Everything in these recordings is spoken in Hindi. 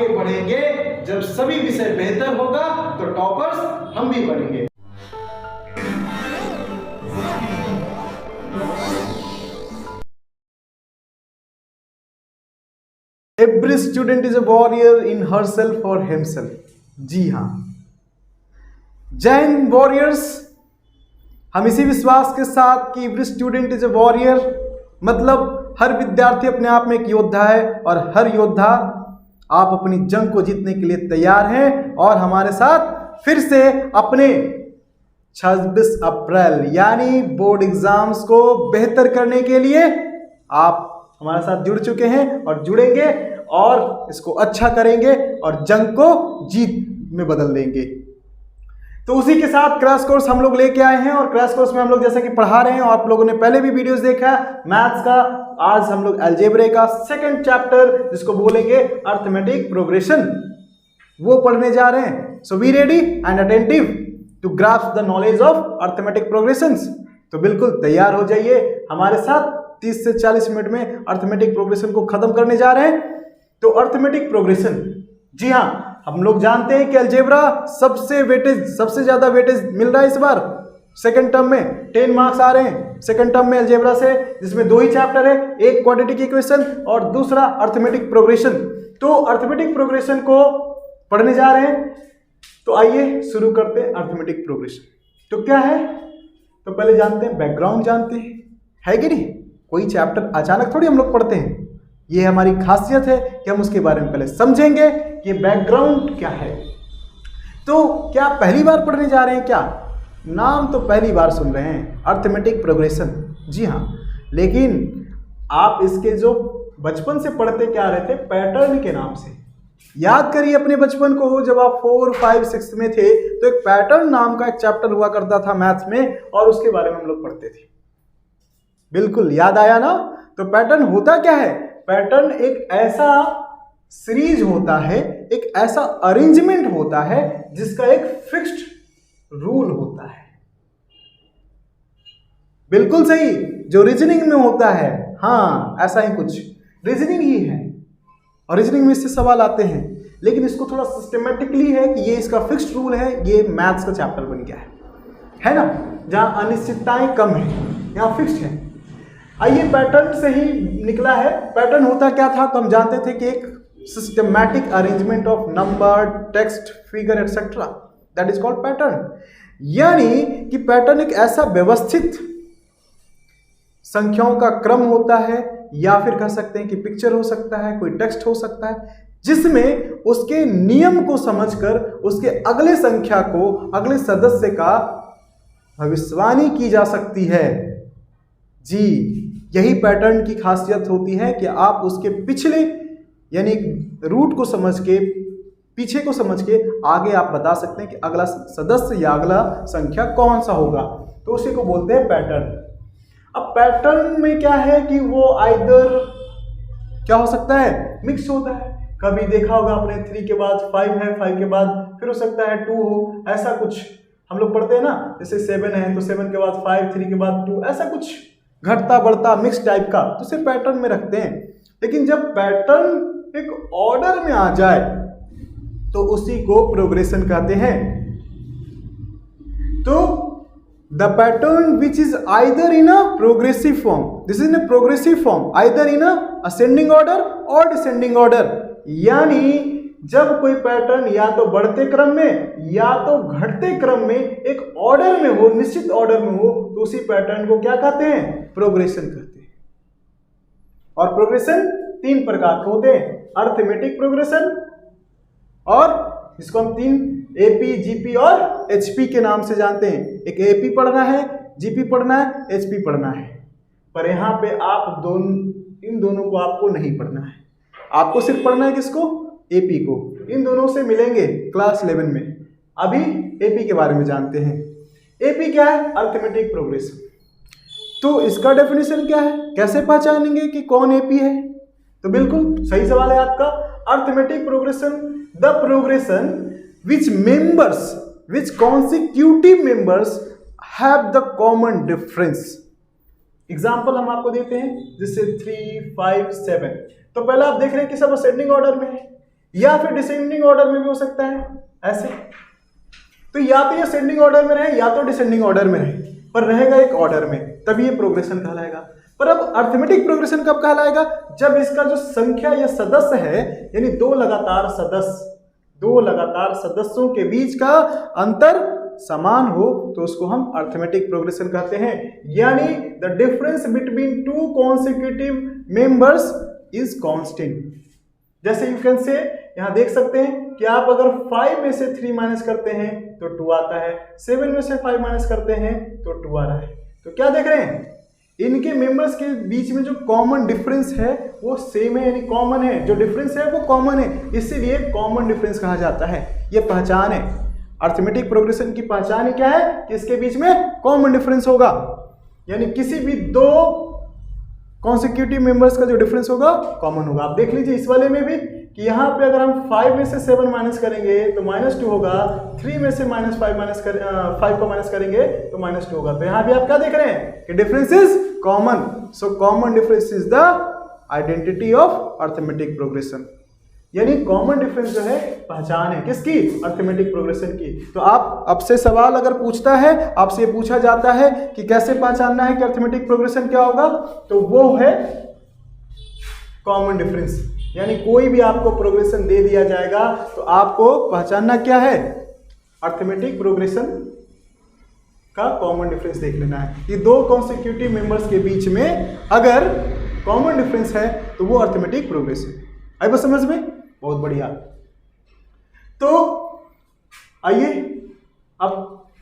आगे बढ़ेंगे। जब सभी विषय बेहतर होगा तो टॉपर्स हम भी बनेंगे। Every student is a warrior in herself or himself। जी हाँ, जय हिंद वॉरियर्स। हम इसी विश्वास के साथ कि every student is a warrior, मतलब हर विद्यार्थी अपने आप में एक योद्धा है और हर योद्धा आप अपनी जंग को जीतने के लिए तैयार हैं। और हमारे साथ फिर से अपने 26 अप्रैल यानी बोर्ड एग्जाम्स को बेहतर करने के लिए आप हमारे साथ जुड़ चुके हैं और जुड़ेंगे और इसको अच्छा करेंगे और जंग को जीत में बदल देंगे। तो उसी के साथ क्रैश कोर्स हम लोग लेके आए हैं और क्रैश कोर्स में हम लोग जैसा कि पढ़ा रहे हैं, और आप लोगों ने पहले भी वीडियोस देखा है मैथ्स का। आज हम लोग अलजेब्रे का सेकंड चैप्टर जिसको बोलेंगे अर्थमेटिक प्रोग्रेशन, वो पढ़ने जा रहे हैं। So be ready and attentive to grasp the knowledge of arithmetic progressions. तो बिल्कुल तैयार हो जाइए हमारे साथ। 30 से 40 मिनट में अर्थमेटिक प्रोग्रेशन को खत्म करने जा रहे हैं। तो अर्थमेटिक प्रोग्रेशन, जी हाँ, हम लोग जानते हैं कि अलजेब्रा सबसे ज्यादा वेटेज मिल रहा है इस बार सेकंड टर्म में। 10 मार्क्स आ रहे हैं सेकंड टर्म में अलजेब्रा से, जिसमें 2 ही चैप्टर है, एक क्वाड्रेटिक इक्वेशन और दूसरा अर्थमेटिक प्रोग्रेशन। तो अर्थमेटिक प्रोग्रेशन को पढ़ने जा रहे हैं। तो आइए शुरू करते हैं अर्थमेटिक प्रोग्रेशन। तो क्या है, तो पहले जानते हैं बैकग्राउंड, जानते हैं है कि नहीं। कोई चैप्टर अचानक थोड़ी हम लोग पढ़ते हैं, ये हमारी खासियत है कि हम उसके बारे में पहले समझेंगे कि बैकग्राउंड क्या है। तो क्या पहली बार पढ़ने जा रहे हैं क्या? नाम तो पहली बार सुन रहे हैं अर्थमेटिक प्रोग्रेशन, जी हाँ, लेकिन आप इसके जो बचपन से पढ़ते क्या रहे थे, पैटर्न के नाम से। याद करिए अपने बचपन को, जब आप 4, 5, 6 में थे तो एक पैटर्न नाम का एक चैप्टर हुआ करता था मैथ्स में, और उसके बारे में हम लोग पढ़ते थे। बिल्कुल याद आया ना। तो पैटर्न होता क्या है? पैटर्न एक ऐसा सीरीज होता है, एक ऐसा अरेंजमेंट होता है जिसका एक फिक्स्ड रूल होता है। बिल्कुल सही, जो रीजनिंग में होता है, हाँ ऐसा ही कुछ रीजनिंग ही है। और रीजनिंग में इससे सवाल आते हैं, लेकिन इसको थोड़ा सिस्टमेटिकली है कि ये इसका फिक्स्ड रूल है। ये मैथ्स का चैप्टर बन गया है ना, जहां अनिश्चितताएं कम है, यहां फिक्स्ड है। आइए पैटर्न से ही निकला है। पैटर्न होता क्या था, तो हम जानते थे कि एक systematic arrangement of number, text, figure etcetera, that is called pattern. यानी कि पैटर्न एक ऐसा व्यवस्थित संख्याओं का क्रम होता है, या फिर कह सकते हैं कि पिक्चर हो सकता है, कोई टेक्स्ट हो सकता है, जिसमें उसके नियम को समझकर उसके अगले संख्या को, अगले सदस्य का भविष्यवाणी की जा सकती है। जी, यही पैटर्न की खासियत होती है कि आप उसके पिछले यानी रूट को समझ के, पीछे को समझ के आगे आप बता सकते हैं कि अगला सदस्य या अगला संख्या कौन सा होगा। तो उसी को बोलते हैं पैटर्न। अब पैटर्न में क्या है कि वो आइदर क्या हो सकता है, मिक्स होता है। कभी देखा होगा आपने 3 के बाद 5 है, 5 के बाद फिर हो सकता है 2 हो, ऐसा कुछ हम लोग पढ़ते हैं ना। जैसे 7 है तो 7 के बाद 5, 3 के बाद 2, ऐसा कुछ घटता बढ़ता मिक्स टाइप का, तो उसे पैटर्न में रखते हैं। लेकिन जब पैटर्न एक ऑर्डर में आ जाए तो उसी को प्रोग्रेशन कहते हैं। तो the pattern which is either in a progressive form, this is in a progressive form, either in a ascending order और डिसेंडिंग ऑर्डर। यानी जब कोई पैटर्न या तो बढ़ते क्रम में या तो घटते क्रम में एक ऑर्डर में हो, निश्चित ऑर्डर में हो, तो उसी पैटर्न को क्या कहते हैं, प्रोग्रेशन कहते हैं। और प्रोग्रेशन 3 प्रकार के होते हैं, अर्थमेटिक प्रोग्रेशन, और इसको हम 3 एपी, जीपी और एचपी के नाम से जानते हैं। एक एपी पढ़ना है, जीपी पढ़ना है, एचपी पढ़ना है। पर यहाँ पे आप इन दोनों को आपको नहीं पढ़ना है, आपको सिर्फ पढ़ना है किसको, एपी को। इन दोनों से मिलेंगे क्लास 11 में। अभी एपी के बारे में जानते हैं। एपी क्या है, अर्थमेटिक प्रोग्रेशन। तो इसका डेफिनेशन क्या है, कैसे पहचानेंगे कि कौन एपी है? तो बिल्कुल सही सवाल है आपका। Arithmetic progression, the progression which consecutive members have the common difference। Example हम आपको देते हैं, जैसे 3, 5, 7। तो पहले आप देख रहे हैं कि सब असेंडिंग ऑर्डर में है, या फिर डिसेंडिंग ऑर्डर में भी हो सकता है ऐसे। तो या तो ये असेंडिंग ऑर्डर में रहे या तो डिसेंडिंग ऑर्डर में रहे, पर रहेगा एक ऑर्डर में, तभी ये प्रोग्रेशन कहलाएगा। पर अब अर्थमेटिक प्रोग्रेशन कब कहलाएगा? जब इसका जो संख्या या सदस्य है, यानी दो लगातार सदस्यों के बीच का अंतर समान हो, तो उसको हम अर्थमेटिक प्रोग्रेशन कहते हैं। यानी the difference between two consecutive members is constant. जैसे यू कैन से, यहां देख सकते हैं कि आप अगर 5 में से 3 माइनस करते हैं तो 2 आता है, 7 में से 5 माइनस करते हैं तो 2 आ रहा है। तो क्या देख रहे हैं, इनके मेंबर्स के बीच में जो कॉमन डिफरेंस है वो सेम है, यानी कॉमन है, जो डिफरेंस है वो कॉमन है, इसीलिए कॉमन डिफरेंस कहा जाता है। ये पहचान है अर्थमेटिक प्रोग्रेशन की। पहचान क्या है कि इसके बीच में कॉमन डिफरेंस होगा, यानी किसी भी दो कॉन्सिक्यूटिव मेंबर्स का जो डिफरेंस होगा कॉमन होगा। आप देख लीजिए इस वाले में भी कि यहाँ पे अगर हम 5 में से 7 माइनस करेंगे तो -2 होगा, 3 में से -5 को माइनस करेंगे तो -2 होगा। तो यहाँ भी आप क्या देख रहे हैं कि difference is common. So common difference is the identity of arithmetic progression, यानी कॉमन डिफरेंस जो है पहचान है किसकी? अर्थमेटिक प्रोग्रेशन की। तो आप अब से सवाल अगर पूछता है, आपसे ये पूछा जाता है कि कैसे पहचानना है कि अर्थमेटिक प्रोग्रेशन क्या होगा, तो वो है कॉमन डिफरेंस। यानी कोई भी आपको प्रोग्रेशन दे दिया जाएगा तो आपको पहचानना क्या है? अर्थमेटिक प्रोग्रेशन का कॉमन डिफरेंस देख लेना है। ये दो कॉन्सिक्यूटिव मेंबर्स के बीच में अगर कॉमन डिफरेंस है तो वो अर्थमेटिक प्रोग्रेशन है। आई बात समझ में? बहुत बढ़िया। तो आइए अब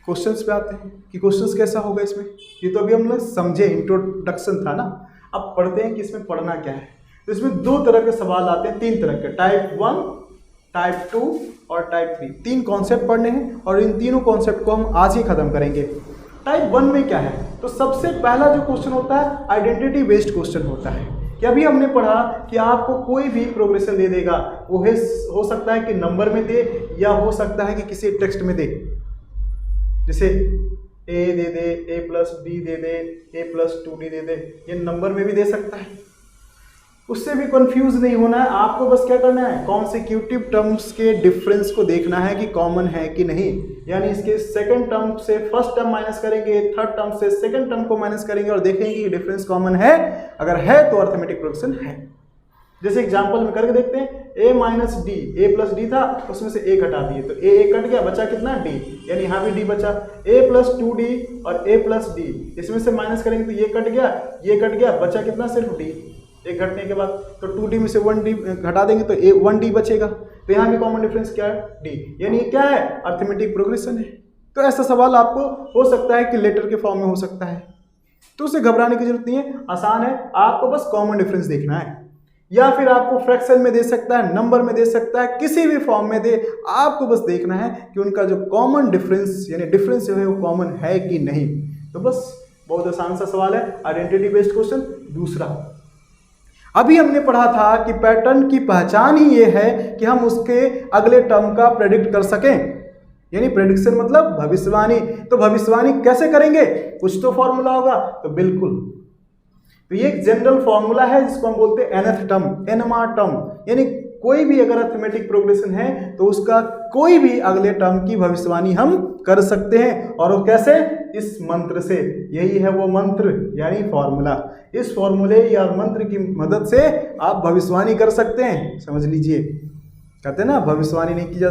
क्वेश्चंस पे आते हैं कि क्वेश्चंस कैसा होगा इसमें। ये तो अभी हम लोग समझे, इंट्रोडक्शन था ना। अब पढ़ते हैं कि इसमें पढ़ना क्या है। तो इसमें 2 तरह के सवाल आते हैं, 3 तरह के, टाइप 1, टाइप 2 और टाइप 3। 3 कॉन्सेप्ट पढ़ने हैं और इन तीनों कॉन्सेप्ट को हम आज ही खत्म करेंगे। टाइप 1 में क्या है? तो सबसे पहला जो क्वेश्चन होता है आइडेंटिटी बेस्ड क्वेश्चन होता है। कि अभी हमने पढ़ा कि आपको कोई भी प्रोग्रेशन दे देगा, वो हो सकता है कि नंबर में दे या हो सकता है कि किसी टेक्स्ट में दे। जैसे ए दे दे, a+b दे दे, a+2d दे दे, ये नंबर में भी दे सकता है। उससे भी कंफ्यूज नहीं होना है, आपको बस क्या करना है, कॉन्सिक्यूटिव टर्म्स के डिफरेंस को देखना है कि कॉमन है कि नहीं। यानी इसके सेकंड टर्म से फर्स्ट टर्म माइनस करेंगे, थर्ड टर्म से सेकंड टर्म को माइनस करेंगे और देखेंगे कि डिफरेंस कॉमन है। अगर है तो अर्थमेटिक प्रोग्रेशन है। जैसे एग्जांपल में करके देखते हैं, a-d, a+d था, उसमें से a घटा दिए तो a कट गया, बचा कितना? d, यानी यहाँ भी d बचा। a+2d और a+d, इसमें से माइनस करेंगे तो ये कट गया, बचा कितना? सिर्फ d। एक घटने के बाद तो 2d में से 1d घटा देंगे तो 1d बचेगा। तो यहाँ भी कॉमन डिफरेंस क्या है? d, यानी क्या है? अर्थमेटिक प्रोग्रेशन है। तो ऐसा सवाल आपको हो सकता है कि लेटर के फॉर्म में हो सकता है, तो उसे घबराने की जरूरत नहीं है, आसान है। आपको बस कॉमन डिफरेंस देखना है, या फिर आपको फ्रैक्शन में दे सकता है, नंबर में दे सकता है, किसी भी फॉर्म में दे, आपको बस देखना है कि उनका जो कॉमन डिफरेंस यानी डिफरेंस जो है वो कॉमन है कि नहीं। तो बस बहुत आसान सा सवाल है, आइडेंटिटी बेस्ड क्वेश्चन। दूसरा, अभी हमने पढ़ा था कि पैटर्न की पहचान ही ये है कि हम उसके अगले टर्म का प्रेडिक्ट कर सकें, यानी प्रेडिक्शन मतलब भविष्यवाणी। तो भविष्यवाणी कैसे करेंगे? कुछ तो फॉर्मूला होगा। तो बिल्कुल, तो ये एक जनरल फॉर्मूला है जिसको हम बोलते हैं nth टर्म, nवां टर्म। यानी कोई भी अगर अर्थमेटिक प्रोग्रेशन है तो उसका कोई भी अगले टर्म की भविष्यवाणी हम कर सकते हैं। और वो कैसे? इस मंत्र से। यही है वो मंत्र यानी फॉर्मूला। इस फॉर्मूले या मंत्र की मदद से आप भविष्यवाणी कर सकते हैं। समझ लीजिए, कहते हैं ना भविष्यवाणी नहीं की जा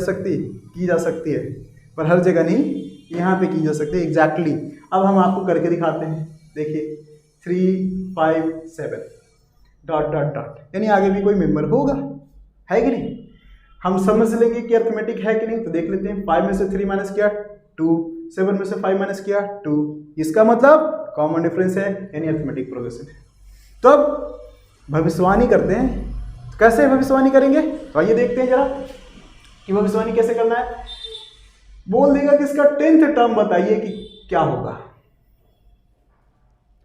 सकती है, पर हर जगह नहीं, यहाँ पे की जा सकती है। एग्जैक्टली। अब हम आपको करके दिखाते हैं। देखिए 3, 5, 7 ... यानी आगे भी कोई मेंबर होगा, है कि नहीं? हम समझ लेंगे कि अर्थमेटिक है कि नहीं। तो देख लेते हैं, 5 में से 3 माइनस किया 2, 7 में से 5 माइनस किया 2, इसका मतलब कॉमन डिफरेंस है, यानी अर्थमेटिक प्रोग्रेशन है। तो अब भविष्यवाणी करते हैं। तो कैसे भविष्यवाणी करेंगे? तो आइए देखते हैं जरा कि भविष्यवाणी कैसे करना है। बोल देगा कि इसका 10th टर्म बताइए कि क्या होगा।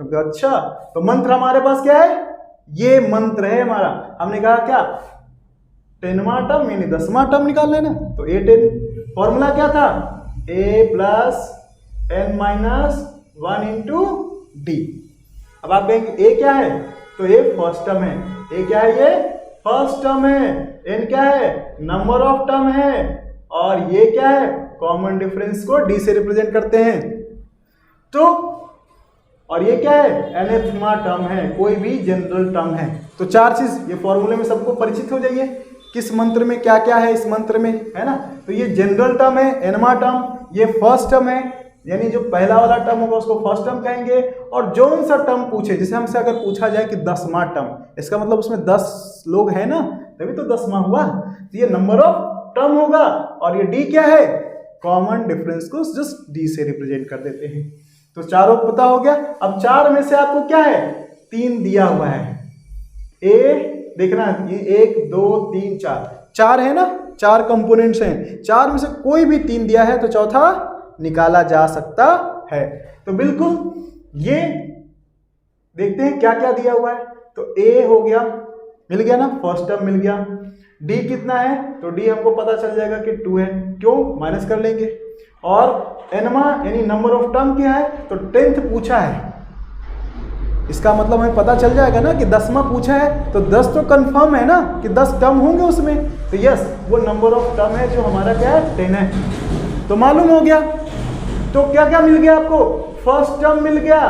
तो अच्छा, तो मंत्र हमारे पास क्या है? ये मंत्र है हमारा। हमने कहा क्या? 10वां टर्म यानी 10वां टर्म निकालना है ना। तो a10 फॉर्मूला क्या था? a+n-1 into d। अब आप कहेंगे a क्या है? तो a फर्स्ट टर्म है। a क्या है? ये फर्स्ट टर्म है, n क्या है, नंबर ऑफ टर्म है, और ये क्या है, कॉमन डिफरेंस को d से रिप्रेजेंट करते हैं। तो और ये क्या है, nthमा टर्म है, कोई भी जनरल टर्म है। तो चार चीज ये फॉर्मूले में सबको परिचित हो जाइए, किस मंत्र में क्या क्या है, इस मंत्र में है ना। तो ये जनरल टर्म है, nमा टर्म, ये फर्स्ट टर्म है, यानी जो पहला वाला टर्म होगा उसको फर्स्ट टर्म कहेंगे। और जो सा टर्म पूछे, जैसे हमसे अगर पूछा जाए कि 10वां टर्म, इसका मतलब उसमें 10 लोग हैं ना, तभी तो 10वां हुआ। तो ये नंबर ऑफ टर्म होगा, और ये d क्या है, कॉमन डिफरेंस को जस्ट d से रिप्रेजेंट कर देते हैं। तो चारों पता हो गया। अब चार में से आपको क्या है, 3 दिया हुआ है। ए देखना, ये 1 2 3 4 है ना, 4 कंपोनेंट्स हैं, 4 में से कोई भी 3 दिया है तो चौथा निकाला जा सकता है। तो बिल्कुल ये देखते हैं क्या क्या दिया हुआ है। तो ए हो गया, मिल गया ना, फर्स्ट टर्म मिल गया। डी कितना है, तो डी हमको पता चल जाएगा कि 2 है, क्यों, माइनस कर लेंगे। और एनमा यानी नंबर ऑफ टर्म क्या है, तो 10th पूछा है, इसका मतलब हमें पता चल जाएगा ना कि 10वां पूछा है, तो 10 तो कंफर्म है ना कि 10 टर्म होंगे उसमें। तो यस, वो नंबर ऑफ टर्म है जो हमारा क्या है, 10 है। तो मालूम हो गया। तो क्या क्या मिल गया आपको, फर्स्ट टर्म मिल गया,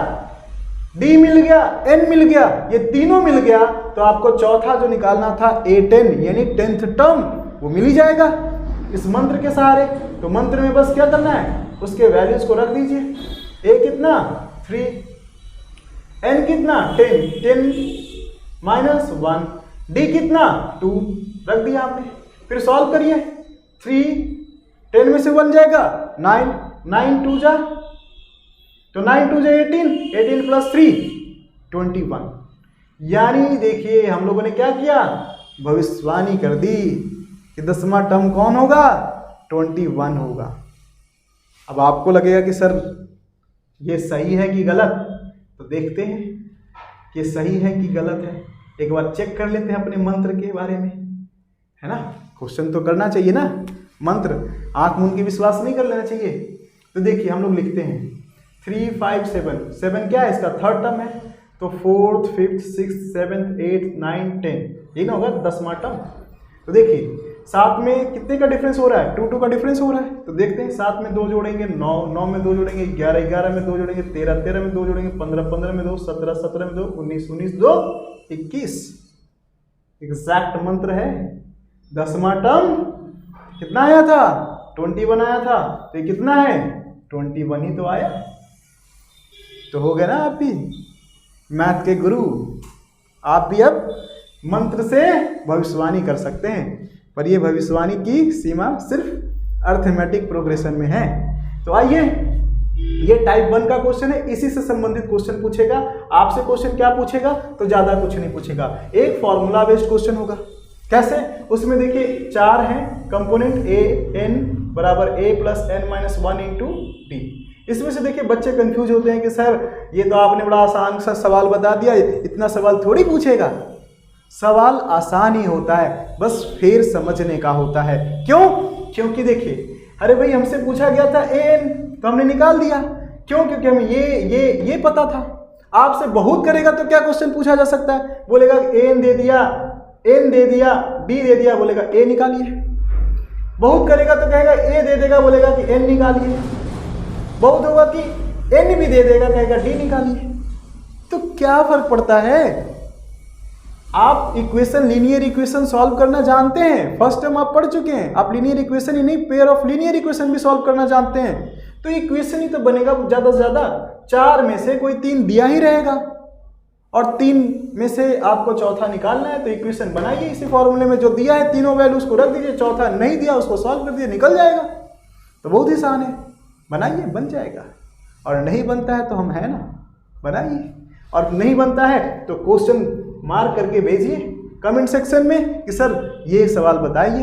डी मिल गया, एन मिल गया, ये तीनों मिल गया। तो आपको चौथा जो निकालना था A10 यानी 10th टर्म, वो मिल ही जाएगा इस मंत्र के सहारे। तो मंत्र में बस क्या करना है, उसके वैल्यूज को रख दीजिए। ए कितना 3, एन कितना 10, 10 माइनस 1, डी कितना 2, रख दिया आपने। फिर सॉल्व करिए, 3 10 में से 1 जाएगा 9, 9 2 जा, तो 9 2 जा 18, 18 प्लस 3 21। यानी देखिए हम लोगों ने क्या किया, भविष्यवाणी कर दी कि 10वां टर्म कौन होगा, 21 होगा। अब आपको लगेगा कि सर ये सही है कि गलत, तो देखते हैं कि सही है कि गलत है। एक बार चेक कर लेते हैं अपने मंत्र के बारे में, है ना। क्वेश्चन तो करना चाहिए ना, मंत्र आंख मूंद के विश्वास नहीं कर लेना चाहिए। तो देखिए हम लोग लिखते हैं 3 5 7, 7 क्या है, इसका थर्ड टर्म है, तो 4th 5th 6th 7th 8th 9th 10, ये ना होगा 10वां टर्म। तो देखिए साथ में कितने का डिफरेंस हो रहा है, 2 2 का डिफरेंस हो रहा है। तो देखते हैं, 7 में 2 जोड़ेंगे 9, 9 में 2 जोड़ेंगे 11, 11 में 2 जोड़ेंगे 13, 13 में 2 जोड़ेंगे 15, 15 में 2 17, 17 में 2 19, 19 2 21। एग्जैक्ट मंत्र है। 10वां टर्म कितना आया था, 21 आया था, तो ये कितना है 21 ही तो आया। तो हो गया ना आप भी मैथ के गुरु, आप भी अब मंत्र से भविष्यवाणी कर सकते हैं। पर ये भविष्यवाणी की सीमा सिर्फ अर्थमेटिक प्रोग्रेशन में है। तो आइए, ये टाइप 1 का क्वेश्चन है, इसी से संबंधित क्वेश्चन पूछेगा आपसे। क्वेश्चन क्या पूछेगा, तो ज्यादा कुछ नहीं पूछेगा, एक फॉर्मूला बेस्ड क्वेश्चन होगा। कैसे, उसमें देखिए 4 हैं कंपोनेंट, ए एन बराबर a plus n minus 1 into D. इसमें से देखिए बच्चे कंफ्यूज होते हैं कि सर ये तो आपने बड़ा आसान सा सवाल बता दिया, इतना सवाल थोड़ी पूछेगा। सवाल आसान ही होता है, बस फिर समझने का होता है। क्यों, क्योंकि देखिए अरे भाई हमसे पूछा गया था an, तो हमने निकाल दिया। क्यों, क्योंकि हमें ये पता था। आपसे बहुत करेगा तो क्या क्वेश्चन पूछा जा सकता है, बोलेगा n दे दिया, n दे दिया, d दे दिया, बोलेगा a निकालिए। बहुत करेगा तो कहेगा a दे देगा, बोलेगा कि n निकालिए। बहुत होगा कि n भी दे देगा, कहेगा d निकालिए। तो क्या फर्क पड़ता है, आप इक्वेशन, लीनियर इक्वेशन सॉल्व करना जानते हैं, फर्स्ट टर्म आप पढ़ चुके हैं। आप लीनियर इक्वेशन ही नहीं, पेयर ऑफ लीनियर इक्वेशन भी सॉल्व करना जानते हैं। तो इक्वेशन ही तो बनेगा ज्यादा से ज्यादा, 4 में से कोई 3 दिया ही रहेगा, और 3 में से आपको चौथा निकालना है। तो इक्वेशन बनाइए इसी फॉर्मूले में, जो दिया है तीनों वैल्यूज को रख दीजिए, चौथा नहीं दिया उसको सॉल्व कर दीजिए, निकल जाएगा। तो बहुत ही आसान है, बनाइए बन जाएगा। और नहीं बनता है तो हम है ना, बनाइए। और नहीं बनता है तो क्वेश्चन मार्क करके भेजिए कमेंट सेक्शन में कि सर ये सवाल बताइए।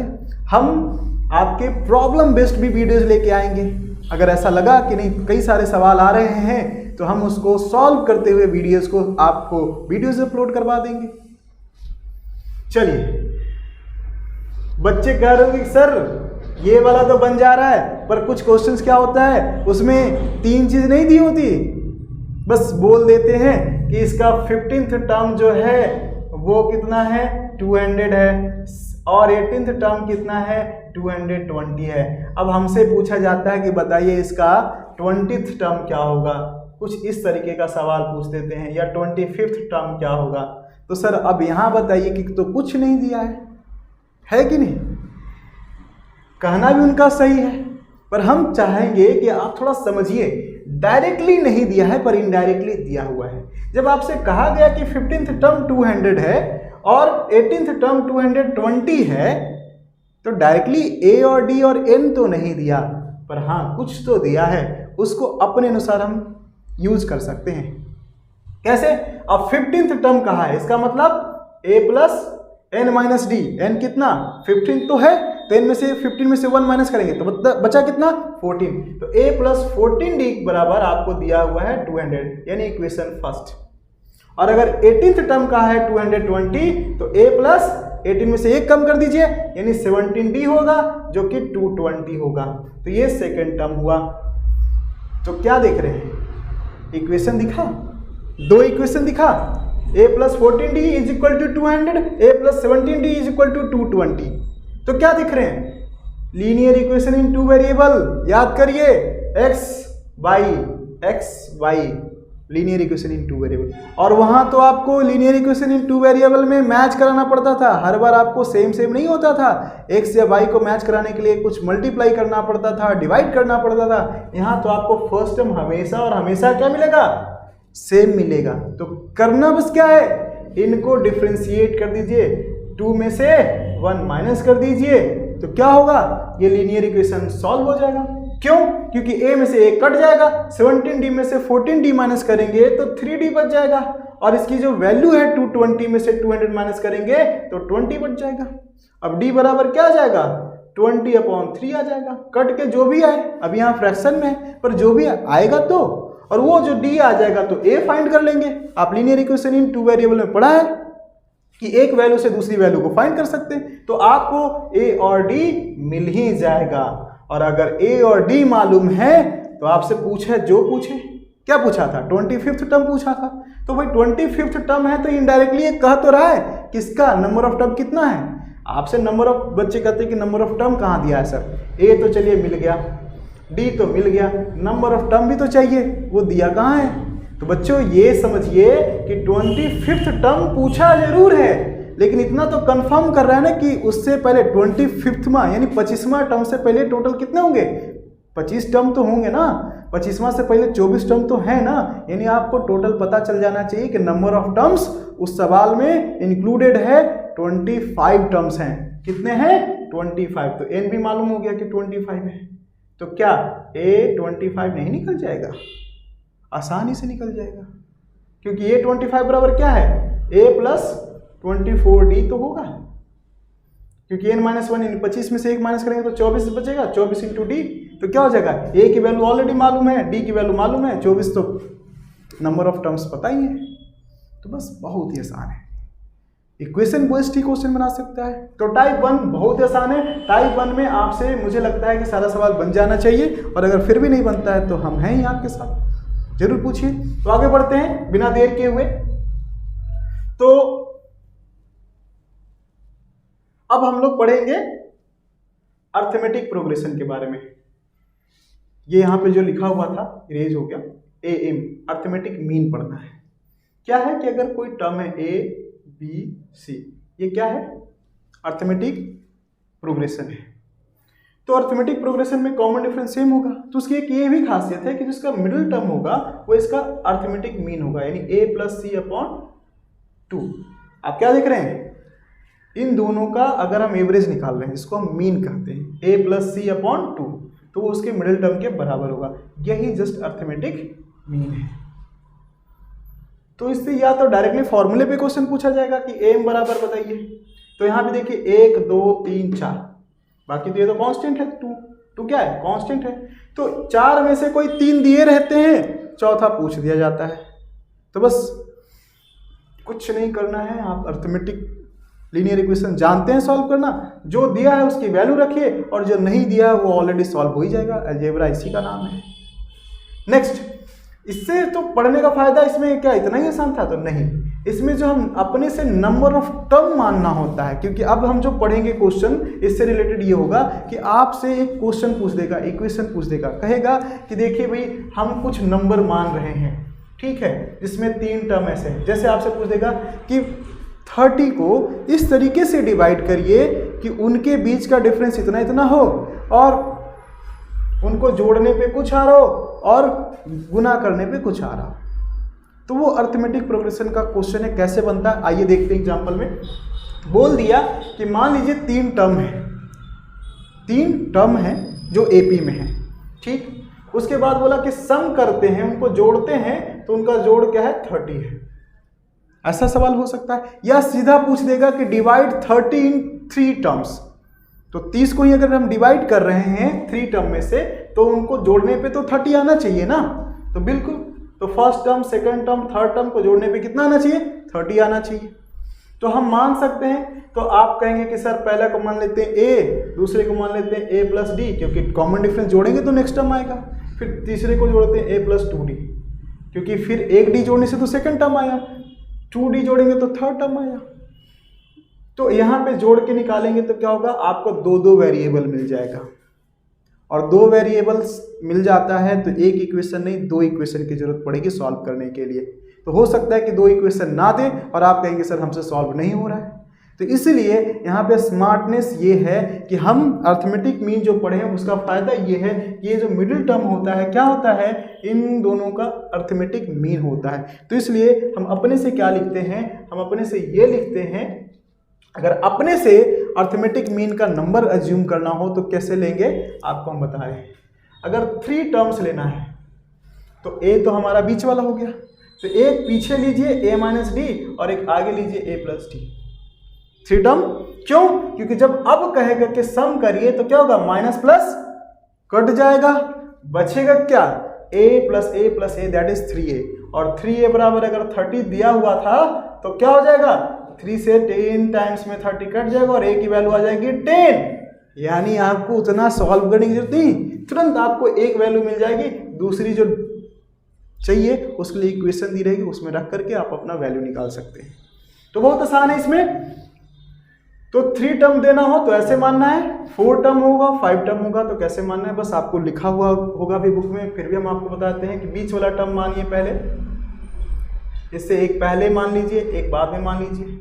हम आपके प्रॉब्लम बेस्ड भी वीडियोज लेके आएंगे। अगर ऐसा लगा कि नहीं कई सारे सवाल आ रहे हैं, तो हम उसको सॉल्व करते हुए वीडियोज को आपको वीडियोज अपलोड करवा देंगे। चलिए, बच्चे कह रहे हैं कि सर ये वाला तो बन जा रहा है, पर कुछ क्वेश्चंस क्या होता है उसमें 3 चीज नहीं दी होती, बस बोल देते हैं कि इसका 15th टर्म जो है वो कितना है 200 है, और 18th टर्म कितना है 220 है। अब हमसे पूछा जाता है कि बताइए इसका 20th टर्म क्या होगा, कुछ इस तरीके का सवाल पूछ देते हैं, या 25th टर्म क्या होगा। तो सर अब यहाँ बताइए कि तो कुछ नहीं दिया है कि नहीं, कहना भी उनका सही है, पर हम चाहेंगे कि आप थोड़ा समझिए, डायरेक्टली नहीं दिया है पर इनडायरेक्टली दिया हुआ है। जब आपसे कहा गया कि 15th टर्म 200 है और 18th टर्म 220 है, तो डायरेक्टली ए और डी और एन तो नहीं दिया, पर हाँ कुछ तो दिया है, उसको अपने अनुसार हम यूज कर सकते हैं। कैसे? अब 15th टर्म कहा है, इसका मतलब a plus N minus D, N कितना 15 तो है, तो एन में से 15 में से 1 माइनस करेंगे तो बचा कितना 14, तो a प्लस 14d बराबर आपको दिया हुआ है 200, यानी इक्वेशन फर्स्ट। और अगर 18th टर्म का है 220, तो a प्लस 18 में से 1 कम कर दीजिए, यानी 17d होगा, जो कि 220 होगा, तो ये सेकेंड टर्म हुआ। तो क्या देख रहे हैं, इक्वेशन दिखा, दो इक्वेशन दिखा, a plus 14d is equal to 200, a plus 17d is equal to 220। तो क्या दिख रहे हैं, linear equation in two variable. याद करिए x y linear equation in two variable. और वहां तो आपको linear equation in two variable में मैच कराना पड़ता था, हर बार आपको सेम नहीं होता था, x या y को मैच कराने के लिए कुछ मल्टीप्लाई करना पड़ता था, डिवाइड करना पड़ता था। यहाँ तो आपको फर्स्ट टर्म हमेशा और हमेशा क्या मिलेगा, सेम मिलेगा। तो करना बस क्या है, इनको डिफ्रेंशिएट कर दीजिए, 2 में से 1 माइनस कर दीजिए, तो क्या होगा, ये लीनियर इक्वेशन सॉल्व हो जाएगा। क्यों? क्योंकि a में से 1 कट जाएगा, 17d में से 14d माइनस करेंगे तो 3d बच जाएगा, और इसकी जो वैल्यू है 220 में से 200 माइनस करेंगे तो 20 बच जाएगा। अब d बराबर क्या आ जाएगा, 20/3 आ जाएगा। कट के जो भी आए, अब यहाँ फ्रैक्शन में है, पर जो भी आएगा तो, और वो जो d आ जाएगा तो a फाइंड कर लेंगे। आप linear equation in two variable में पढ़ा है कि एक वैल्यू से दूसरी वैल्यू को फाइंड कर सकते हैं, तो आपको a और d मिल ही जाएगा। और अगर a और d मालूम है तो आपसे पूछे जो पूछे, क्या पूछा था, 25th टर्म पूछा था, तो भाई 25th टर्म है तो इनडायरेक्टली ये कह तो रहा है कि इसका नंबर ऑफ टर्म कितना है। आपसे नंबर ऑफ, बच्चे कहते हैं कि नंबर ऑफ टर्म कहाँ दिया है सर, a तो चलिए मिल गया, d तो मिल गया, नंबर ऑफ टर्म भी तो चाहिए, वो दिया कहाँ है। तो बच्चों ये समझिए कि 25th टर्म पूछा जरूर है, लेकिन इतना तो कंफर्म कर रहा है ना कि उससे पहले 25वां यानी 25वां टर्म से पहले टोटल कितने होंगे, 25 टर्म तो होंगे ना, 25वां से पहले 24 टर्म तो है ना, यानी आपको टोटल पता चल जाना चाहिए कि नंबर ऑफ टर्म्स उस सवाल में इंक्लूडेड है 25 टर्म्स हैं। कितने हैं 25, तो n भी मालूम हो गया कि 25 है, तो क्या a 25 नहीं निकल जाएगा, आसानी से निकल जाएगा, क्योंकि a 25 बराबर क्या है, a प्लस 24d तो होगा, क्योंकि n माइनस 1 यानी 25 में से 1 माइनस करेंगे तो 24 बचेगा, 24 इंटू डी, तो क्या हो जाएगा, a की वैल्यू ऑलरेडी मालूम है, d की वैल्यू मालूम है, 24 तो नंबर ऑफ टर्म्स पता ही है। तो बस बहुत ही आसान है, इक्वेशन बेस्ड ही क्वेश्चन बना सकता है। तो टाइप 1 बहुत ही आसान है, टाइप 1 में आपसे मुझे लगता है कि सारा सवाल बन जाना चाहिए, और अगर फिर भी नहीं बनता है तो हम हैं ही आपके साथ, जरूर पूछिए। तो आगे बढ़ते हैं बिना देर किए हुए। तो अब हम लोग पढ़ेंगे अर्थमेटिक प्रोग्रेशन के बारे में। ये यहाँ पे जो लिखा हुआ था इरेज हो गया, AM अर्थमेटिक मीन पढ़ना है। क्या है कि अगर कोई टर्म है A B C, ये क्या है, अर्थमेटिक प्रोग्रेशन है, तो अर्थमेटिक प्रोग्रेशन में कॉमन डिफरेंस सेम होगा। तो उसकी एक ये भी खासियत है कि जिसका मिडिल टर्म होगा वो इसका अर्थमेटिक मीन होगा, यानी A प्लस C/2। आप क्या देख रहे हैं, इन दोनों का अगर हम एवरेज निकाल रहे हैं, इसको हम मीन कहते हैं, A प्लस C/2, तो वो उसके मिडिल टर्म के बराबर होगा, यही जस्ट अर्थमेटिक मीन है। तो इससे या तो डायरेक्टली फॉर्मूले पे क्वेश्चन पूछा जाएगा कि AM बराबर बताइए, तो यहाँ पे देखिए 1 2 3 4, बाकी तो ये तो कांस्टेंट है, 2 क्या है, कांस्टेंट है, तो 4 में से कोई 3 दिए रहते हैं, चौथा पूछ दिया जाता है। तो बस कुछ नहीं करना है, आप अर्थमेटिक लीनियर इक्वेशन जानते हैं सॉल्व करना, जो दिया है उसकी वैल्यू रखिए, और जो नहीं दिया है वो ऑलरेडी सॉल्व हो ही जाएगा, अलजेब्रा इसी का नाम है। नेक्स्ट, इससे तो पढ़ने का फायदा इसमें क्या इतना ही आसान था? तो नहीं, इसमें जो हम अपने से नंबर ऑफ टर्म मानना होता है, क्योंकि अब हम जो पढ़ेंगे क्वेश्चन इससे रिलेटेड ये होगा कि आपसे एक क्वेश्चन पूछ देगा, इक्वेशन पूछ देगा, कहेगा कि देखिए भाई हम कुछ नंबर मान रहे हैं, ठीक है, जिसमें 3 टर्म ऐसे हैं। जैसे आपसे पूछ देगा कि 30 को इस तरीके से डिवाइड करिए कि उनके बीच का डिफरेंस इतना इतना हो और उनको जोड़ने पे कुछ आ रहा हो और गुना करने पे कुछ आ रहा हो। तो वो अर्थमेटिक प्रोग्रेशन का क्वेश्चन है, कैसे बनता है आइए देखते हैं एग्जांपल में। बोल दिया कि मान लीजिए 3 टर्म है, 3 टर्म है जो एपी में है, ठीक। उसके बाद बोला कि सम करते हैं, उनको जोड़ते हैं तो उनका जोड़ क्या है? 30 है। ऐसा सवाल हो सकता है, या सीधा पूछ देगा कि डिवाइड 30 इन 3 टर्म्स। तो 30 को ही अगर हम डिवाइड कर रहे हैं 3 टर्म में से तो उनको जोड़ने पे तो 30 आना चाहिए ना। तो बिल्कुल, तो first term, second term, third term को जोड़ने पे कितना आना चाहिए? 30 आना चाहिए। तो हम मान सकते हैं। तो आप कहेंगे कि सर पहला को मान लेते हैं a, दूसरे को मान लेते हैं a प्लस डी, क्योंकि कॉमन डिफरेंस जोड़ेंगे तो नेक्स्ट टर्म आएगा। फिर तीसरे को जोड़ते हैं a प्लस 2d, क्योंकि फिर एक डी जोड़ने से तो सेकंड टर्म आया, 2d जोड़ेंगे तो थर्ड टर्म आया। तो यहाँ पे जोड़ के निकालेंगे तो क्या होगा? आपको 2 वेरिएबल मिल जाएगा, और 2 वेरिएबल्स मिल जाता है तो एक इक्वेशन नहीं 2 इक्वेशन की जरूरत पड़ेगी सॉल्व करने के लिए। तो हो सकता है कि 2 इक्वेशन ना दे और आप कहेंगे सर हमसे सॉल्व नहीं हो रहा है। तो इसलिए यहाँ पे स्मार्टनेस ये है कि हम अर्थमेटिक मीन जो पढ़े हैं उसका फायदा ये है कि ये जो मिडिल टर्म होता है क्या होता है? इन दोनों का अर्थमेटिक मीन होता है। तो इसलिए हम अपने से क्या लिखते हैं? हम अपने से ये लिखते हैं, अगर अपने से अर्थमेटिक मीन का नंबर अज्यूम करना हो तो कैसे लेंगे आपको हम बता रहे हैं। अगर 3 टर्म्स लेना है तो a तो हमारा बीच वाला हो गया, तो एक पीछे लीजिए a माइनस डी और एक आगे लीजिए a प्लस डी। 3 टर्म क्यों? क्योंकि जब अब कहेगा कि सम करिए तो क्या होगा? माइनस प्लस कट जाएगा, बचेगा क्या? a plus a that is 3a, और 3a बराबर अगर 30 दिया हुआ था तो क्या हो जाएगा? 3 से 10 टाइम्स में 30 कट जाएगा और a की वैल्यू आ जाएगी 10। यानी आपको उतना सॉल्व करने की जरूरत नहीं, तुरंत आपको एक वैल्यू मिल जाएगी, दूसरी जो चाहिए उसके लिए इक्वेशन दी रहेगी, उसमें रख करके आप अपना वैल्यू निकाल सकते हैं। तो बहुत आसान है इसमें। तो 3 टर्म देना हो तो ऐसे मानना है, 4 टर्म होगा, 5 टर्म होगा तो कैसे मानना है, बस आपको लिखा हुआ होगा भी बुक में। फिर भी हम आपको बताते हैं कि बीच वाला टर्म मानिए पहले, इससे एक पहले मान लीजिए, एक बाद में मान लीजिए,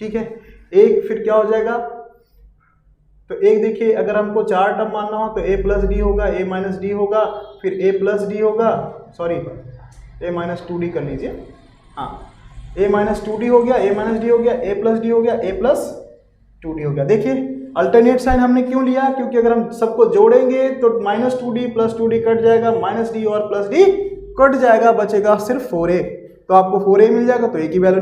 ठीक है। एक फिर क्या हो जाएगा? तो एक देखिए, अगर हमको 4 टर्म मानना हो तो a प्लस डी होगा, a माइनस डी होगा, फिर a प्लस डी होगा, सॉरी a माइनस 2d कर लीजिए, हाँ a माइनस 2d हो गया, a माइनस डी हो गया, a प्लस डी हो गया, a प्लस 2d हो गया। देखिए अल्टरनेट साइन हमने क्यों लिया? क्योंकि अगर हम सबको जोड़ेंगे तो minus 2d plus 2d cut जाएगा, माइनस डी और प्लस डी कट जाएगा, बचेगा सिर्फ 4a। तो आपको 4a मिल जाएगा तो a की वैल्यू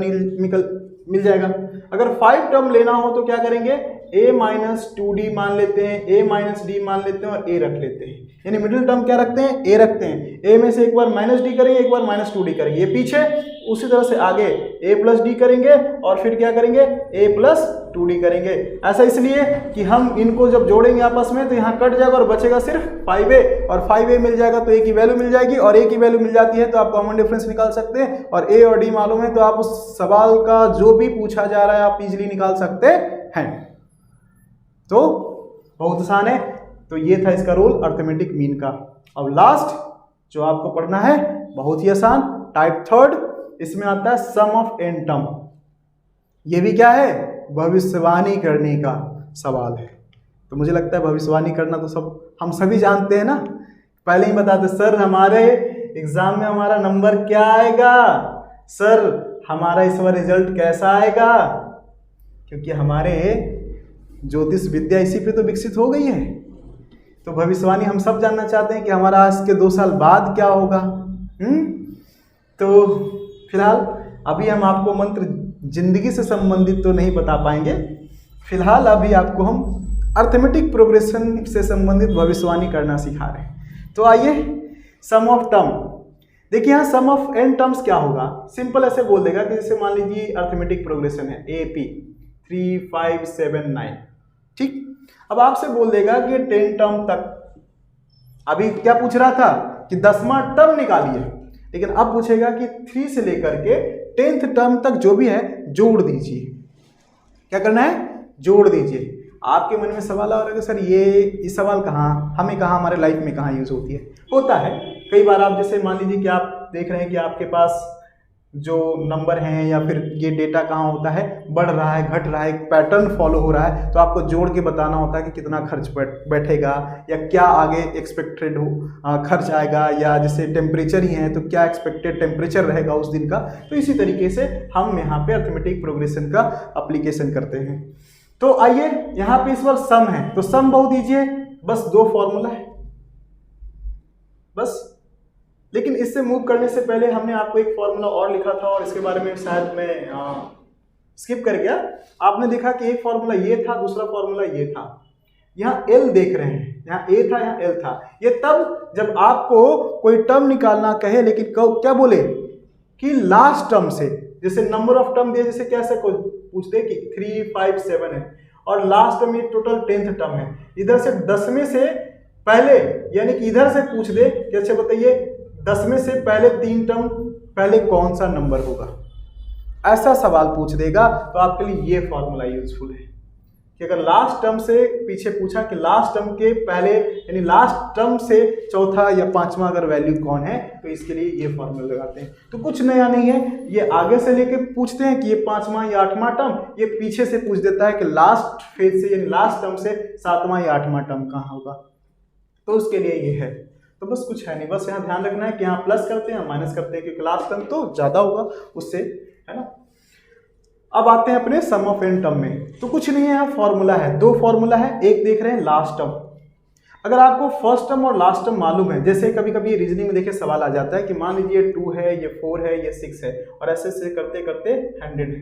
मिल जाएगा। अगर 5 टर्म लेना हो तो क्या करेंगे? a माइनस 2d मान लेते हैं, a माइनस डी मान लेते हैं और a रख लेते हैं, यानी मिडिल टर्म क्या रखते हैं? a रखते हैं। a में से एक बार माइनस डी करेंगे, एक बार माइनस 2d करेंगे, ये पीछे, उसी तरह से आगे a प्लस डी करेंगे और फिर क्या करेंगे? a प्लस 2d करेंगे। ऐसा इसलिए कि हम इनको जब जोड़ेंगे आपस में तो यहाँ कट जाएगा और बचेगा सिर्फ 5a, और 5a मिल जाएगा तो a की वैल्यू मिल जाएगी, और a की वैल्यू मिल जाती है तो आप कॉमन डिफरेंस निकाल सकते हैं, और a और d मालूम है तो आप उस सवाल का जो भी पूछा जा रहा है आप इजीली निकाल सकते हैं। तो बहुत आसान है। तो ये था इसका रोल अर्थमेटिक मीन का। अब लास्ट जो आपको पढ़ना है बहुत ही आसान, टाइप 3, इसमें आता है सम ऑफ n टर्म। ये भी क्या है? भविष्यवाणी करने का सवाल है। तो मुझे लगता है भविष्यवाणी करना तो हम सभी जानते हैं ना। पहले ही बताते सर हमारे एग्जाम में हमारा नंबर क्या आएगा, सर हमारा इस बार रिजल्ट कैसा आएगा, क्योंकि हमारे ज्योतिष विद्या इसी पे तो विकसित हो गई है। तो भविष्यवाणी हम सब जानना चाहते हैं कि हमारा आज के 2 साल बाद क्या होगा। तो फिलहाल अभी हम आपको मंत्र जिंदगी से संबंधित तो नहीं बता पाएंगे, फिलहाल अभी आपको हम अर्थमेटिक प्रोग्रेशन से संबंधित भविष्यवाणी करना सिखा रहे हैं। तो आइए सम ऑफ टर्म देखिए, यहाँ सम ऑफ n टर्म्स क्या होगा? सिंपल ऐसे बोल देगा कि जैसे मान लीजिए अर्थमेटिक प्रोग्रेशन है AP 3 5 7 9, ठीक। अब आपसे बोल देगा कि 10 टर्म तक, अभी क्या पूछ रहा था कि 10वां टर्म निकालिए, लेकिन अब पूछेगा कि 3 से लेकर के 10th टर्म तक जो भी है जोड़ दीजिए। क्या करना है? जोड़ दीजिए। आपके मन में सवाल आ रहा है सर ये सवाल कहाँ हमें कहाँ हमारे लाइफ में कहाँ यूज होती है? होता है कई बार। आप जैसे मान लीजिए कि आप देख रहे हैं कि आपके पास जो नंबर हैं या फिर ये डेटा कहाँ होता है, बढ़ रहा है, घट रहा है, एक पैटर्न फॉलो हो रहा है, तो आपको जोड़ के बताना होता है कि कितना खर्च बैठेगा या क्या आगे एक्सपेक्टेड हो खर्च आएगा, या जैसे टेम्परेचर ही है तो क्या एक्सपेक्टेड टेम्परेचर रहेगा उस दिन का। तो इसी तरीके से हम यहाँ पे अर्थमेटिक प्रोग्रेशन का अप्लीकेशन करते हैं। तो आइए यहाँ पे इस बार सम है, तो सम बहु दीजिए। बस 2 फॉर्मूला है बस। लेकिन इससे मूव करने से पहले हमने आपको एक फॉर्मूला और लिखा था और इसके बारे में शायद मैं स्किप कर गया। आपने देखा कि एक फॉर्मूला ये था, दूसरा फॉर्मूला ये था। यहाँ एल देख रहे हैं, यहाँ ए था, यहाँ एल था। ये तब जब आपको कोई टर्म निकालना कहे, लेकिन क्या बोले कि लास्ट टर्म से, जैसे नंबर ऑफ टर्म दिए, जैसे कैसे पूछते कि 3, 5, 7 है और लास्ट टर्म ये टोटल 10th टर्म है, इधर से 10वें से पहले, यानी कि इधर से पूछ दे कि अच्छा बताइए 10वें से पहले 3 टर्म पहले कौन सा नंबर होगा, ऐसा सवाल पूछ देगा। तो आपके लिए ये फॉर्मूला यूजफुल है कि अगर लास्ट टर्म से पीछे पूछा कि लास्ट टर्म के पहले, यानी लास्ट टर्म से चौथा या 5वां अगर वैल्यू कौन है, तो इसके लिए ये फॉर्मूला लगाते हैं। तो कुछ नया नहीं है, ये आगे से लेके पूछते हैं कि ये 5वां या 8वां टर्म, ये पीछे से पूछ देता है कि लास्ट फेज से, यानी लास्ट टर्म से 7वां या 8वां टर्म कहाँ होगा। तो उसके लिए ये है। तो बस कुछ है नहीं, बस यहाँ ध्यान रखना है कि यहाँ प्लस करते हैं, माइनस करते हैं, क्योंकि लास्ट टर्म तो ज्यादा होगा उससे, है ना। अब आते हैं अपने सम ऑफ एन टर्म में। तो कुछ नहीं है, यहाँ फॉर्मूला है, 2 फॉर्मूला है। एक देख रहे हैं लास्ट टर्म। अगर आपको फर्स्ट टर्म और लास्ट टर्म मालूम है, जैसे कभी कभी रीजनिंग में देखिए सवाल आ जाता है कि मान लीजिए 2 है, ये 4 है, ये 6 है, और ऐसे ऐसे करते करते 100 है।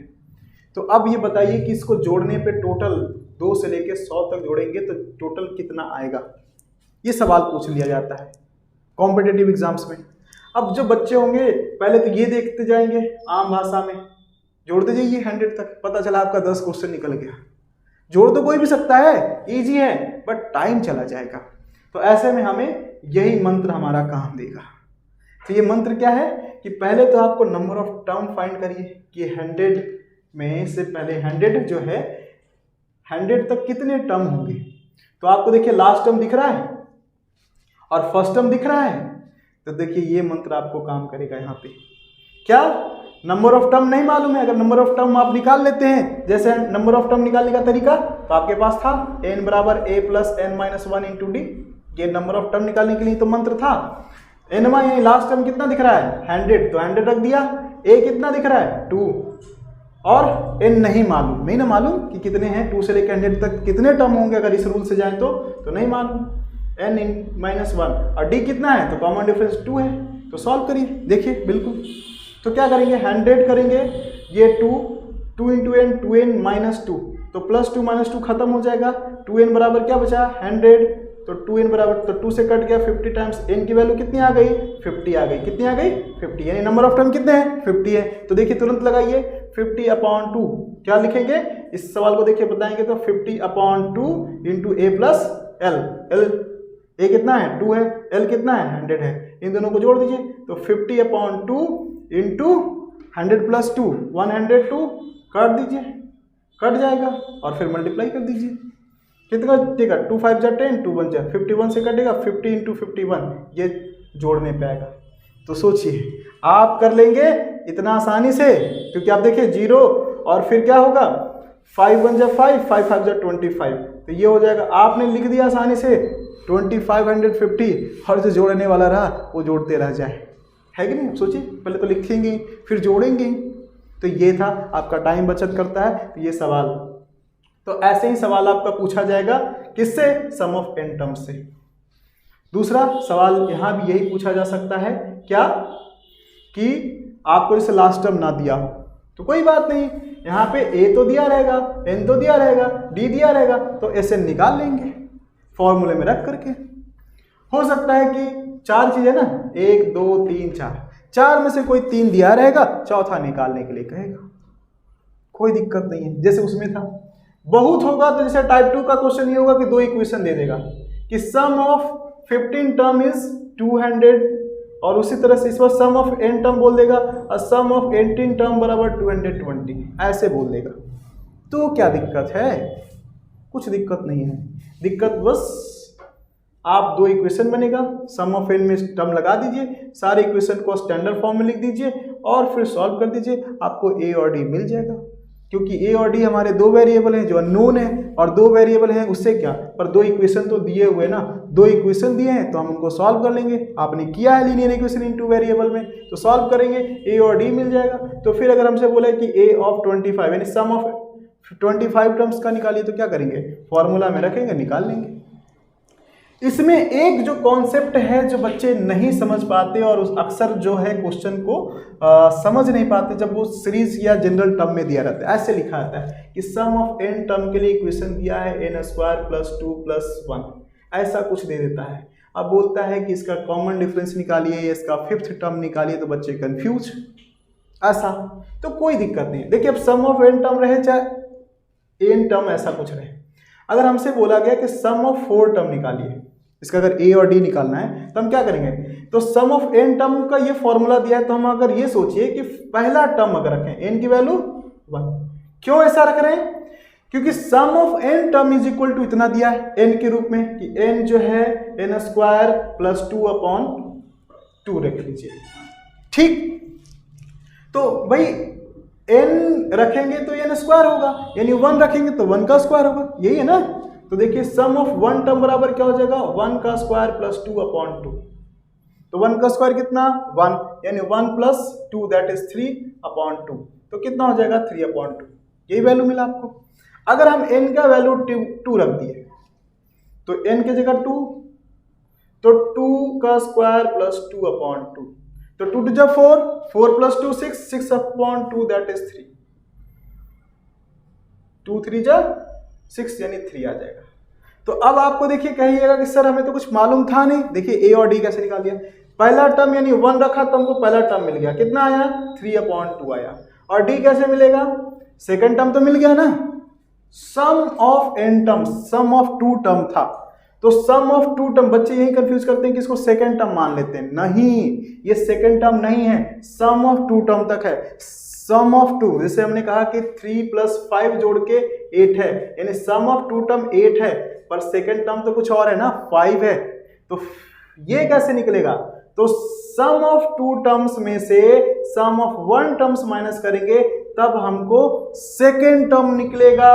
तो अब ये बताइए कि इसको जोड़ने पे टोटल 2 से लेके 100 तक जोड़ेंगे तो टोटल कितना आएगा, ये सवाल पूछ लिया जाता है कॉम्पिटिटिव एग्जाम्स में। अब जो बच्चे होंगे पहले तो ये देखते जाएंगे आम भाषा में, जोड़ते जाइए 100 तक, पता चला आपका 10 क्वेश्चन निकल गया। जोड़ तो कोई भी सकता है, इजी है, बट टाइम चला जाएगा। तो ऐसे में हमें यही मंत्र हमारा काम देगा। तो ये मंत्र क्या है कि पहले तो आपको नंबर ऑफ टर्म फाइंड करिए कि 100 में से पहले 100 जो है 100 तक कितने टर्म होंगे। तो आपको देखिए लास्ट टर्म दिख रहा है और फर्स्ट टर्म दिख रहा है, तो देखिए ये मंत्र आपको काम करेगा। यहाँ पे क्या नंबर ऑफ टर्म नहीं मालूम है, अगर नंबर ऑफ टर्म आप निकाल लेते हैं, जैसे नंबर ऑफ टर्म निकालने का तरीका तो आपके पास था n बराबर a plus n minus 1 into D. ये नंबर ऑफ टर्म निकालने के लिए तो मंत्र था। एनवा ये लास्ट टर्म कितना दिख रहा है 100, तो 100 रख दिया। a कितना दिख रहा है 2, और n नहीं मालूम, नहीं ना मालूम कि कितने हैं, 2 से लेकर 100 तक कितने टर्म होंगे अगर इस रूल से जाए तो नहीं मालूम, n माइनस 1, और d कितना है तो कॉमन डिफरेंस 2 है। तो सॉल्व करिए, देखिए बिल्कुल। तो क्या करेंगे 100 करेंगे, ये 2 इंटू एन 2n माइनस 2, तो प्लस 2 माइनस 2 खत्म हो जाएगा। 2n बराबर क्या बचा 100, तो 2n बराबर तो 2 से कट गया 50 टाइम्स n की वैल्यू कितनी आ गई 50 आ गई। कितनी आ गई 50, यानी नंबर ऑफ टर्म कितने हैं 50 है। तो देखिए तुरंत लगाइए 50/2, क्या लिखेंगे इस सवाल को देखिए बताएंगे तो 50/2 into a plus l। a कितना है 2 है, l कितना है 100 है, इन दोनों को जोड़ दीजिए तो 50/2 इंटू 100 प्लस 2 102 काट दीजिए, कट जाएगा, और फिर मल्टीप्लाई कर दीजिए। कितना कटेगा 2 5 जा 10, 2 1 जा 51 से कटेगा 50 इंटू 51, ये जोड़ने पे आएगा। तो सोचिए आप कर लेंगे इतना आसानी से, क्योंकि आप देखिए 0 और फिर क्या होगा 5 1 जा 5, 5 5 जा 25, तो ये हो जाएगा। आपने लिख दिया आसानी से 2550, और जो जोड़ने वाला रहा वो जोड़ते रह जाए, है कि नहीं। सोचिए पहले तो लिखेंगे फिर जोड़ेंगे, तो ये था आपका टाइम बचत करता है तो ये सवाल। तो ऐसे ही सवाल आपका पूछा जाएगा किससे, सम ऑफ n टर्म्स से। दूसरा सवाल यहाँ भी यही पूछा जा सकता है, क्या कि आपको इसे लास्ट टर्म ना दिया हो तो कोई बात नहीं, यहाँ पे a तो दिया रहेगा, n तो दिया रहेगा, d दिया रहेगा, तो ऐसे निकाल लेंगे फॉर्मूले में रख करके। हो सकता है कि 4 चीजें ना 1 2 3 4 में से कोई 3 दिया रहेगा, चौथा निकालने के लिए कहेगा, कोई दिक्कत नहीं है। जैसे उसमें था बहुत होगा तो जैसे टाइप 2 का क्वेश्चन ये होगा कि 2 इक्वेशन दे देगा कि सम ऑफ 15 टर्म इज 200 और उसी तरह से इस बार सम ऑफ n टर्म बोल देगा और सम ऑफ 18 टर्म बराबर 220 ऐसे बोल देगा। तो क्या दिक्कत है? कुछ दिक्कत नहीं है। दिक्कत बस आप दो इक्वेशन बनेगा, सम ऑफ n में टर्म लगा दीजिए, सारे इक्वेशन को स्टैंडर्ड फॉर्म में लिख दीजिए और फिर सॉल्व कर दीजिए, आपको a और d मिल जाएगा। क्योंकि a और d हमारे दो वेरिएबल हैं जो अननोन है और दो वेरिएबल हैं उससे क्या, पर दो इक्वेशन तो दिए हुए ना, दो इक्वेशन दिए हैं तो हम उनको सॉल्व कर लेंगे। आपने किया है linear equation in two variable में, तो सॉल्व करेंगे, a और d मिल जाएगा। तो फिर अगर हमसे बोला है कि a ऑफ 25 यानी सम ऑफ 25 टर्म्स का निकालिए, तो क्या करेंगे, फॉर्मूला में रखेंगे, निकाल लेंगे। इसमें एक जो कॉन्सेप्ट है जो बच्चे नहीं समझ पाते और उस अक्सर जो है क्वेश्चन को समझ नहीं पाते जब वो सीरीज या जनरल टर्म में दिया रहता है। ऐसे लिखा रहता है कि सम ऑफ n टर्म के लिए इक्वेशन दिया है n स्क्वायर प्लस 2 प्लस 1, ऐसा कुछ दे देता है। अब बोलता है कि इसका कॉमन डिफरेंस निकालिए या इसका फिफ्थ टर्म निकालिए, तो बच्चे कंफ्यूज। ऐसा तो कोई दिक्कत नहीं है। देखिए अब सम ऑफ n टर्म रहे चाहे n टर्म ऐसा कुछ रहे, अगर हमसे बोला गया कि सम ऑफ 4 टर्म निकालिए, इसका अगर a और d निकालना है तो हम क्या करेंगे, तो सम ऑफ n टर्म का ये फॉर्मूला दिया है, तो हम अगर ये सोचिए कि पहला टर्म अगर रखें n की वैल्यू 1, क्यों ऐसा रख रहे हैं, क्योंकि sum of n term is equal to इतना दिया है n के रूप में कि n जो है n स्क्वायर प्लस 2/2 रख लीजिए। ठीक, तो भाई n रखेंगे तो n स्क्वायर होगा, यानी 1 रखेंगे तो 1 का स्क्वायर होगा, यही है ना। तो देखिए सम ऑफ 1 टर्म बराबर क्या हो जाएगा, 1 का स्क्वायर प्लस 2/2। तो 1 का स्क्वायर कितना, 1, यानी 1 प्लस 2 दैट इज 3/2। तो कितना हो जाएगा, 3/2। यही वैल्यू मिला आपको। अगर हम n का वैल्यू 2 रख दिए तो n की जगह 2, तो 2 का स्क्वायर प्लस 2/2, तो 2 टू जा 4, 4 प्लस 2 6, 6/2 दैट इज 3, 2 3 जा 6 यानी 3 आ जाएगा। तो अब आपको देखिए कहिएगा कि सर हमें तो कुछ मालूम था नहीं। देखिए a और d कैसे निकाल दिया, पहला टर्म यानी 1 रखा तो हमको पहला टर्म मिल गया, कितना आया, 3/2 आया। और d कैसे मिलेगा, सेकंड टर्म तो मिल गया ना। Sum of n term, sum of 2 term था, तो सम ऑफ 2 टर्म, बच्चे यही कंफ्यूज करते हैं कि इसको सेकंड टर्म मान लेते हैं, नहीं ये सेकंड टर्म नहीं है, सम ऑफ 2 टर्म तक है। सम ऑफ 2, जैसे हमने कहा कि 3 प्लस 5 जोड़ के 8 है, यानी सम ऑफ 2 टर्म 8 है, पर सेकंड टर्म तो कुछ और है ना, 5 है। तो ये कैसे निकलेगा, तो सम ऑफ 2 टर्म्स में से सम ऑफ 1 टर्म्स माइनस करेंगे तब हमको सेकंड टर्म निकलेगा।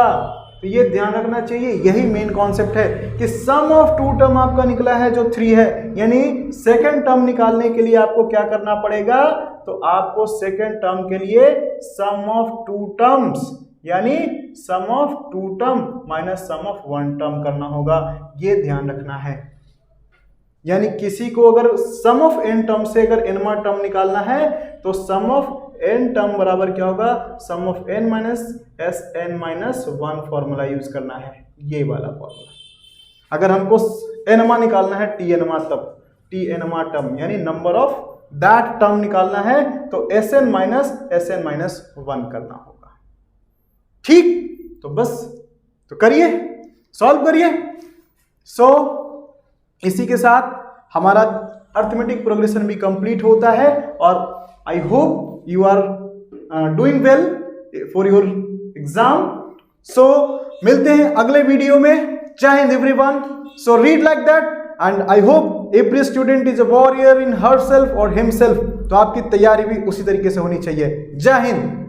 तो ये ध्यान रखना चाहिए, यही मेन कॉन्सेप्ट है कि सम ऑफ 2 टर्म आपका निकला है जो 3 है, यानी सेकंड टर्म निकालने के लिए आपको क्या करना पड़ेगा, तो आपको सेकंड टर्म के लिए सम ऑफ 2 टर्म्स यानी sum of 2 term minus sum of 1 term करना होगा, ये ध्यान रखना है। यानी किसी को अगर सम ऑफ n टर्म से अगर nवां टर्म निकालना है तो सम ऑफ n टर्म बराबर क्या होगा, sum of n minus sn minus 1 formula use करना है, ये वाला फॉर्मूला। अगर हमको nवां निकालना है tnवां, तब tnवां टर्म यानी नंबर ऑफ दैट टर्म निकालना है तो sn माइनस 1 करना होगा। ठीक, तो बस तो करिए, सॉल्व करिए। सो इसी के साथ हमारा अर्थमेटिक प्रोग्रेशन भी कंप्लीट होता है और I hope you are doing well for your exam. So मिलते हैं अगले वीडियो में। जय हिंद everyone. So read like that and I hope every student is a warrior in her self और हिमसेल्फ। तो आपकी तैयारी भी उसी तरीके से होनी चाहिए। जय हिंद।